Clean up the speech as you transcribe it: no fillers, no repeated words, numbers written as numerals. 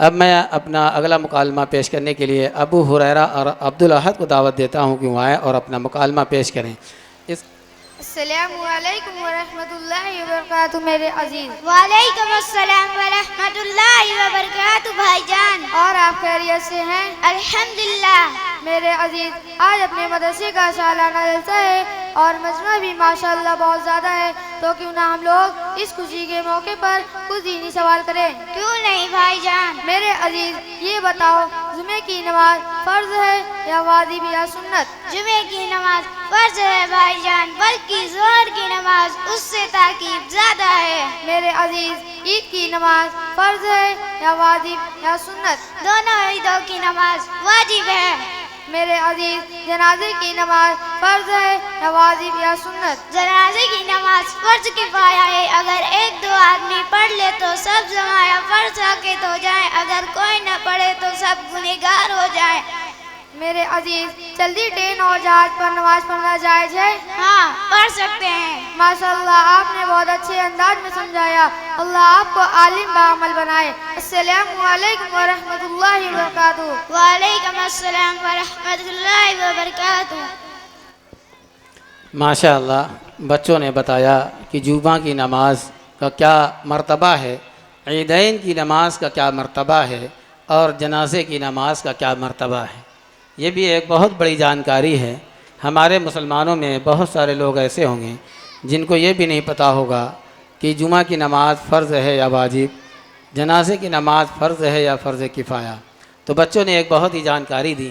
अब मैं अपना अगला मुकालमा पेश करने के लिए अबू हुरैरा और अब्दुल अहद को दावत देता हूँ कि वो आएँ और अपना मुकालमा पेश करें। इस अस्सलामु अलैकुम व रहमतुल्लाहि व बरकातुहू मेरे अजीज़। वालेकुम अस्सलाम व रहमतुल्लाहि व बरकातुहू भाईजान। और आप खैरियत से हैं? अल्हम्दुलिल्लाह। मेरे अजीज़, आज अपने मदरसे का सालाना जलसा है और मजमा भी माशाअल्लाह बहुत ज़्यादा है, तो क्यों ना हम लोग इस खुशी के मौके पर कुछ दीनी सवाल करें। क्यों नहीं भाईजान। मेरे अजीज़, ये बताओ, जुमे की नमाज फ़र्ज है या वाजिब या सुन्नत? जुमे की नमाज फर्ज है भाईजान, बल्कि ज़ोहर की नमाज उससे ताकीद ज़्यादा है। मेरे अजीज़, ईद की नमाज फ़र्ज है या वाजिब या सुन्नत? दोनों ईदों की नमाज वाजिब है। मेरे अजीज़, जनाजे की नमाज फ़र्ज है या वाजिब या सुन्नत? जनाजे की नमाज फर्ज किफाया है, अगर एक दो आदमी पढ़ ले तो सब जमाया फर्ज साकित हो जाए, अगर कोई न पढ़े तो सब गुनहगार हो जाए। मेरे अजीज़, चलती ट्रेन और जहाज पर नमाज पढ़ना जायज़ है? हाँ, पढ़ सकते हैं। माशाअल्लाह, आपने बहुत अच्छे अंदाज में समझाया। अल्लाह आपको आलिम बाअमल बनाए। अस्सलामु अलैकुम व रहमतुल्लाहि व बरकातुहू। वालेकुम अस्सलाम व रहमतुल्लाहि व बरकातुहू। माशाअल्लाह, बच्चों ने बताया कि जुमा की नमाज का क्या मर्तबा है, ईदैन की नमाज का क्या मर्तबा है और जनाजे की नमाज का क्या मर्तबा है। ये भी एक बहुत बड़ी जानकारी है। हमारे मुसलमानों में बहुत सारे लोग ऐसे होंगे जिनको ये भी नहीं पता होगा कि जुमा की नमाज़ फ़र्ज़ है या वाजिब, जनाजे की नमाज़ फ़र्ज़ है या फ़र्ज़ किफ़ाया। तो बच्चों ने एक बहुत ही जानकारी दी।